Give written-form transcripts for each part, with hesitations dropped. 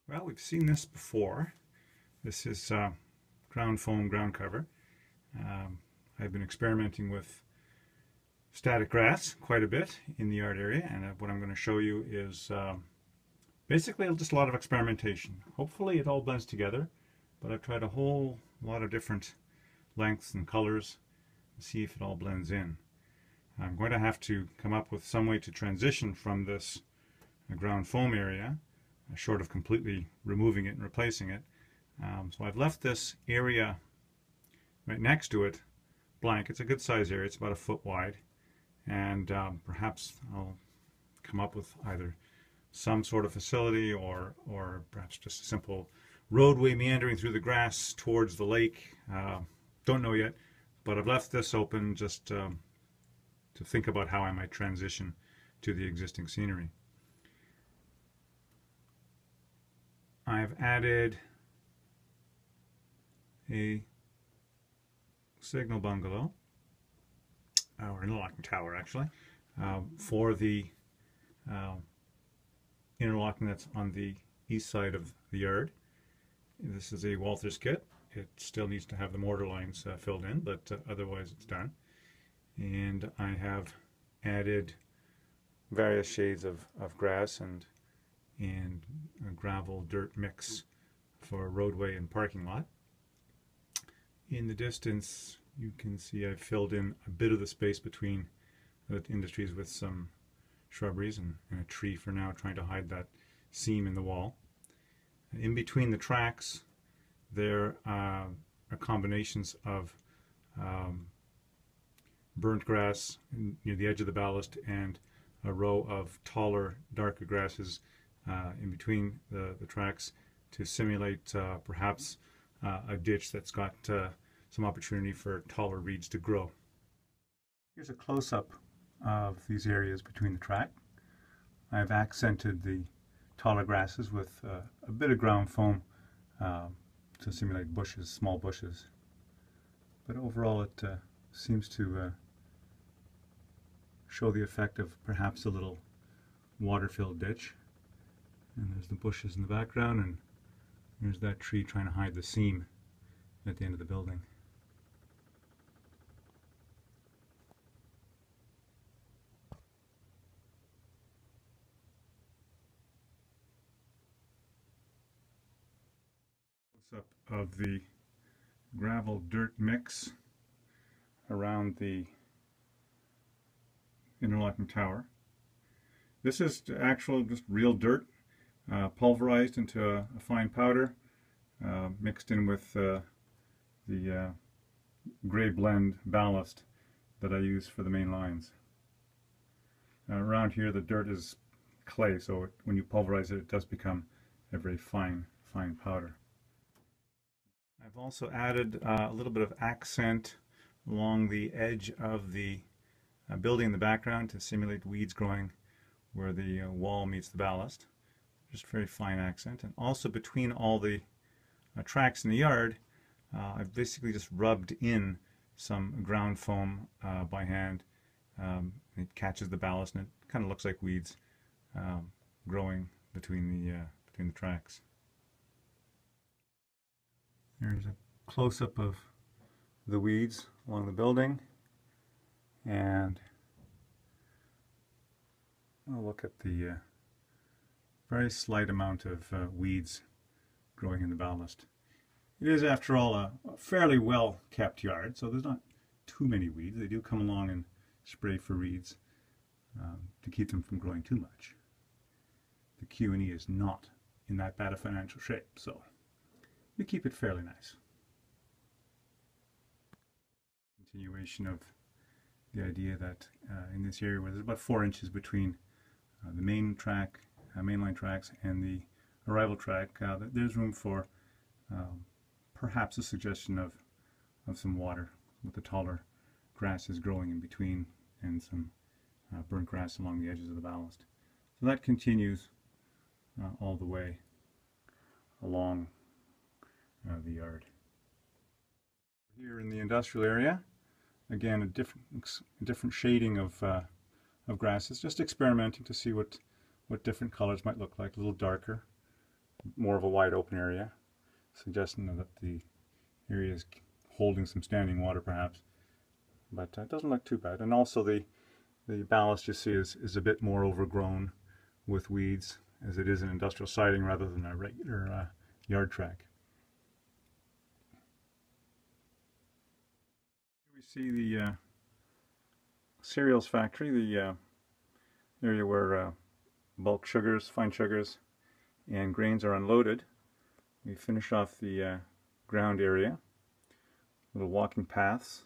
Well, we've seen this before. This is ground foam ground cover. I've been experimenting with static grass quite a bit in the yard area, and what I'm going to show you is basically just a lot of experimentation. Hopefully it all blends together, but I've tried a whole lot of different lengths and colors to see if it all blends in. I'm going to have to come up with some way to transition from this ground foam area, short of completely removing it and replacing it. So I've left this area right next to it blank. It's a good size area. It's about a foot wide, and perhaps I'll come up with either some sort of facility or perhaps just a simple roadway meandering through the grass towards the lake. Don't know yet, but I've left this open just to think about how I might transition to the existing scenery. I've added a signal bungalow, or interlocking tower actually, for the interlocking that's on the east side of the yard. This is a Walther's kit. It still needs to have the mortar lines filled in, but otherwise it's done. And I have added various shades of grass and a gravel dirt mix for roadway and parking lot. In the distance you can see I've filled in a bit of the space between the industries with some shrubberies and a tree for now, trying to hide that seam in the wall. In between the tracks there are combinations of burnt grass near the edge of the ballast and a row of taller, darker grasses in between the tracks to simulate perhaps a ditch that's got some opportunity for taller reeds to grow. Here's a close-up of these areas between the track. I've accented the taller grasses with a bit of ground foam to simulate bushes, small bushes. But overall it seems to show the effect of perhaps a little water-filled ditch. And there's the bushes in the background, and there's that tree trying to hide the seam at the end of the building. Close-up of the gravel dirt mix around the interlocking tower. This is actual just real dirt, pulverized into a fine powder, mixed in with the gray blend ballast that I use for the main lines. Around here the dirt is clay, so when you pulverize it, it does become a very fine powder. I've also added a little bit of accent along the edge of the building in the background to simulate weeds growing where the wall meets the ballast. Just very fine accent. And also between all the tracks in the yard, I've basically just rubbed in some ground foam by hand. It catches the ballast and it kind of looks like weeds growing between the tracks. There's a close-up of the weeds along the building, and I'll look at the very slight amount of weeds growing in the ballast. It is, after all, a fairly well kept yard, so there's not too many weeds. They do come along and spray for weeds to keep them from growing too much. The Q&E is not in that bad a financial shape, so we keep it fairly nice. Continuation of the idea that in this area where there's about 4 inches between the main track, mainline tracks and the arrival track, there's room for perhaps a suggestion of some water with the taller grasses growing in between and some burnt grass along the edges of the ballast. So that continues all the way along the yard. Here in the industrial area, again a different shading of grasses, just experimenting to see what different colors might look like. A little darker, more of a wide open area, suggesting that the area is holding some standing water perhaps, but it doesn't look too bad. And also the ballast you see is a bit more overgrown with weeds, as it is an industrial siding rather than a regular yard track. Here we see the cereals factory, the area where bulk sugars, fine sugars, and grains are unloaded. We finish off the ground area, little walking paths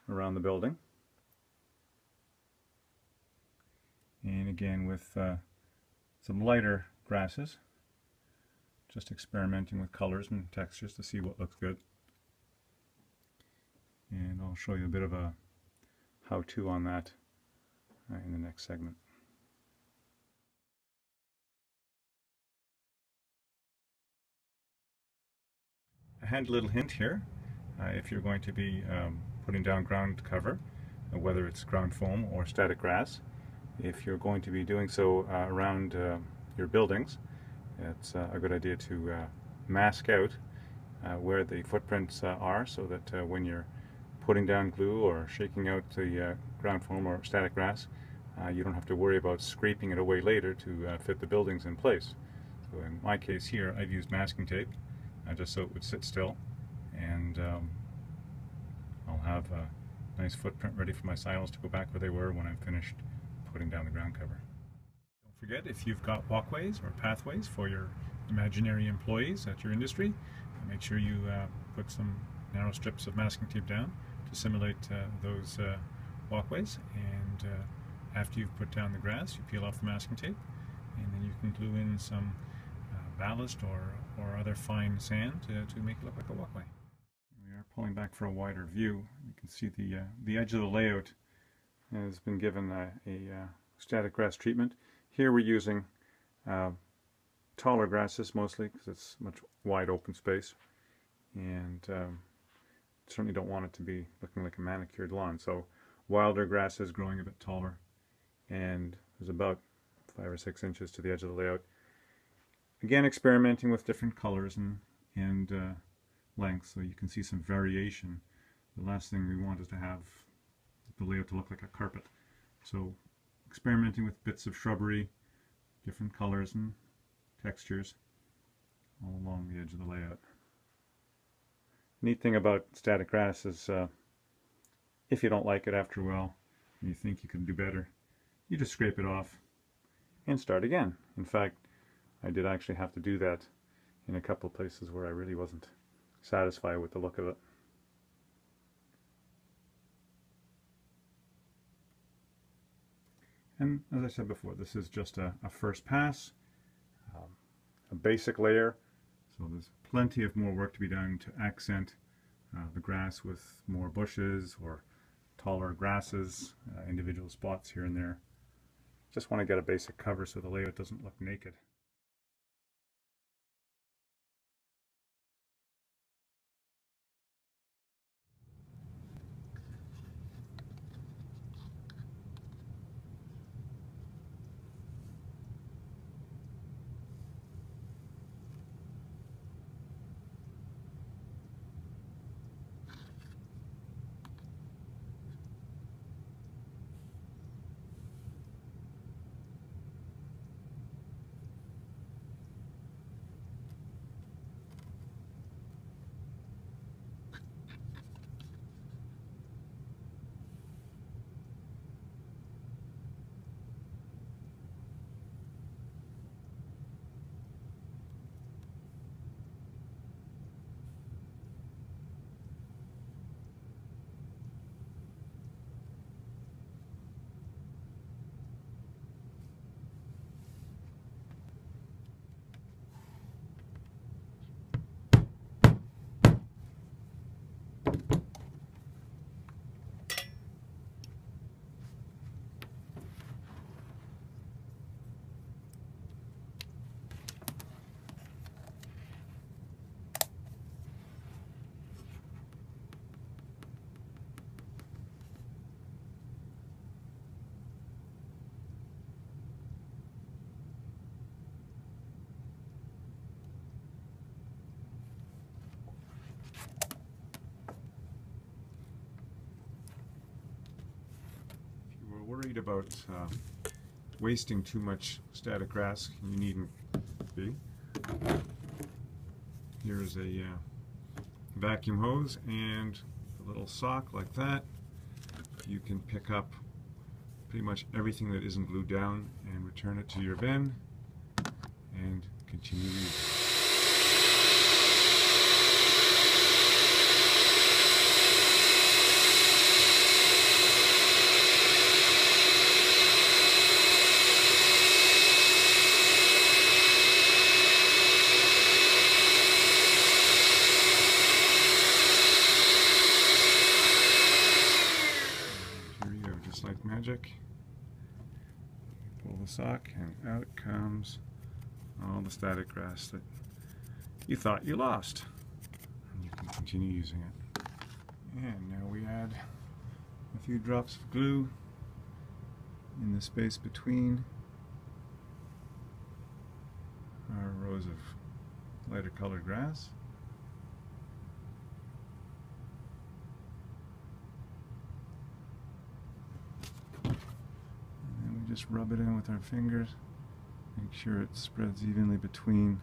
around the building. And again with some lighter grasses, just experimenting with colors and textures to see what looks good. And I'll show you a bit of a how-to on that in the next segment. A handy little hint here, if you're going to be putting down ground cover, whether it's ground foam or static grass, if you're going to be doing so around your buildings, it's a good idea to mask out where the footprints are, so that when you're putting down glue or shaking out the ground foam or static grass, you don't have to worry about scraping it away later to fit the buildings in place. So in my case here, I've used masking tape just so it would sit still, and I'll have a nice footprint ready for my silos to go back where they were when I'm finished putting down the ground cover. Don't forget, if you've got walkways or pathways for your imaginary employees at your industry, make sure you put some narrow strips of masking tape down to simulate those walkways, and after you've put down the grass, you peel off the masking tape, and then you can glue in some ballast or other fine sand to make it look like a walkway. We are pulling back for a wider view. You can see the edge of the layout has been given a static grass treatment. Here we're using taller grasses mostly because it's much wide open space, and certainly don't want it to be looking like a manicured lawn. So wilder grasses growing a bit taller, and there's about 5 or 6 inches to the edge of the layout. Again, experimenting with different colors and lengths, so you can see some variation. The last thing we want is to have the layout to look like a carpet. So experimenting with bits of shrubbery, different colors and textures all along the edge of the layout. Neat thing about static grass is if you don't like it after a while and you think you can do better, you just scrape it off and start again. In fact, I did actually have to do that in a couple of places where I really wasn't satisfied with the look of it. And as I said before, this is just a first pass, a basic layer, so there's plenty of more work to be done to accent the grass with more bushes or taller grasses, individual spots here and there. Just want to get a basic cover so the layout doesn't look naked. about wasting too much static grass. You needn't be. Here's a vacuum hose and a little sock like that. You can pick up pretty much everything that isn't glued down and return it to your bin and continue using. Just like magic, pull the sock and out comes all the static grass that you thought you lost. And you can continue using it. And now we add a few drops of glue in the space between our rows of lighter colored grass. Just rub it in with our fingers, make sure it spreads evenly between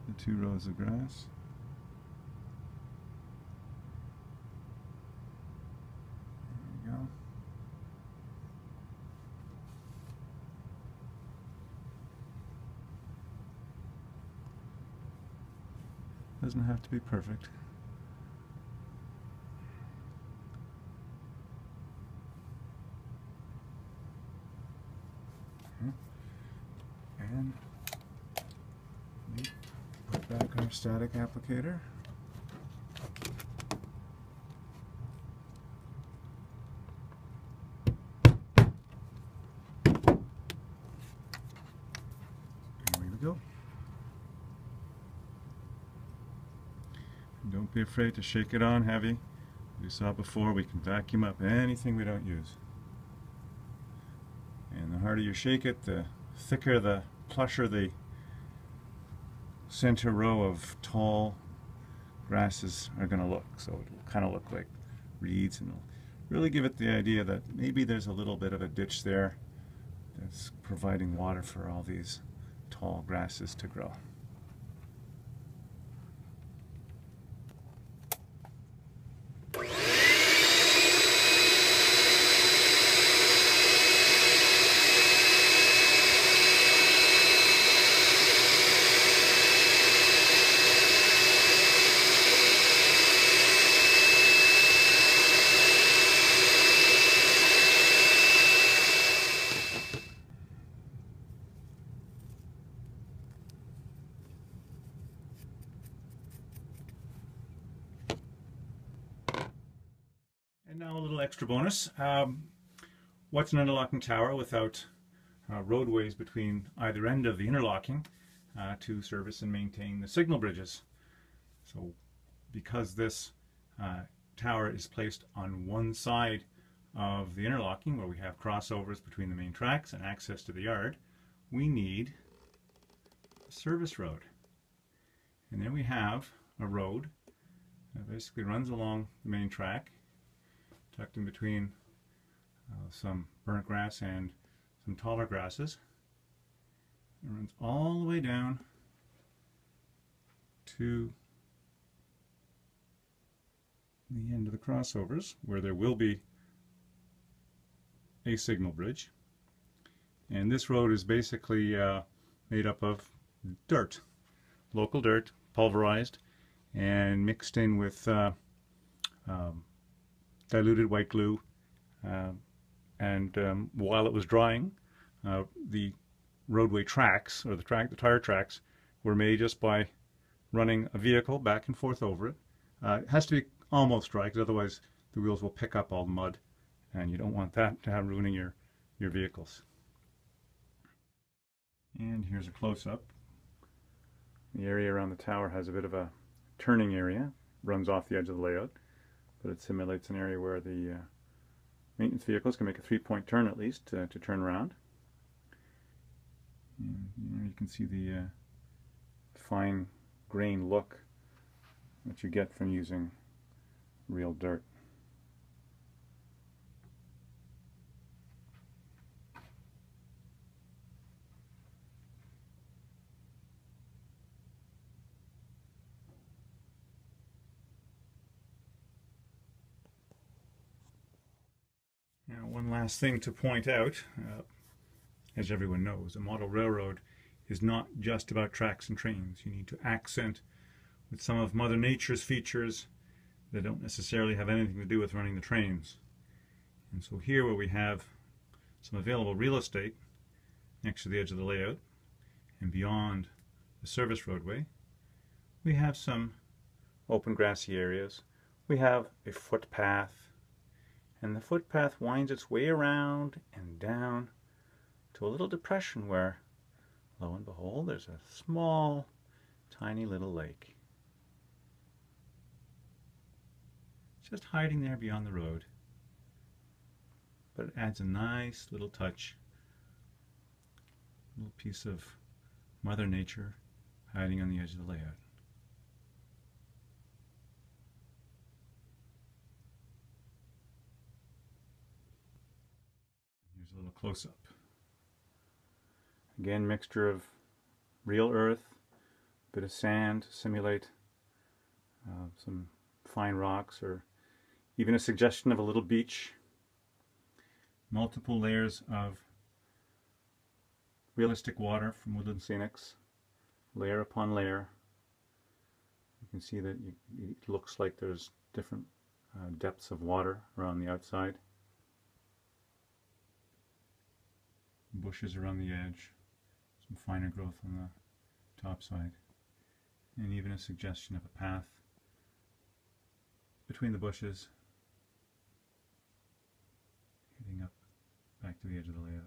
the two rows of grass. There we go. Doesn't have to be perfect. And we put back our static applicator. And away we go. And don't be afraid to shake it on heavy. As we saw before, we can vacuum up anything we don't use. And the harder you shake it, the thicker, the plusher the center row of tall grasses are going to look. So it'll kind of look like reeds, and it'll really give it the idea that maybe there's a little bit of a ditch there that's providing water for all these tall grasses to grow. And now a little extra bonus. What's an interlocking tower without roadways between either end of the interlocking to service and maintain the signal bridges? So because this tower is placed on one side of the interlocking, where we have crossovers between the main tracks and access to the yard, we need a service road. And then we have a road that basically runs along the main track, tucked in between some burnt grass and some taller grasses. It runs all the way down to the end of the crossovers, where there will be a signal bridge. And this road is basically made up of dirt, local dirt, pulverized and mixed in with diluted white glue, and while it was drying, the roadway tracks, or the tire tracks, were made just by running a vehicle back and forth over it. It has to be almost dry, because otherwise the wheels will pick up all the mud, and you don't want that to have ruining your vehicles. And here's a close-up. The area around the tower has a bit of a turning area, runs off the edge of the layout, but it simulates an area where the maintenance vehicles can make a 3-point turn at least to turn around. And you can see the fine grain look that you get from using real dirt. Now, one last thing to point out, as everyone knows, a model railroad is not just about tracks and trains. You need to accent with some of Mother Nature's features that don't necessarily have anything to do with running the trains. And so here, where we have some available real estate next to the edge of the layout and beyond the service roadway, we have some open grassy areas. We have a footpath, and the footpath winds its way around and down to a little depression where, lo and behold, there's a small, tiny little lake. Just hiding there beyond the road. But it adds a nice little touch, a little piece of Mother Nature hiding on the edge of the layout. Here's a little close-up. Again, mixture of real earth, a bit of sand to simulate some fine rocks, or even a suggestion of a little beach. Multiple layers of realistic water from Woodland Scenics, layer upon layer. You can see that it looks like there's different depths of water around the outside. Bushes around the edge, some finer growth on the top side, and even a suggestion of a path between the bushes heading up back to the edge of the layout.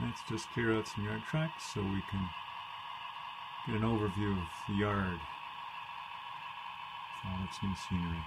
Let's just clear out some yard tracks so we can get an overview of the yard with all its new scenery.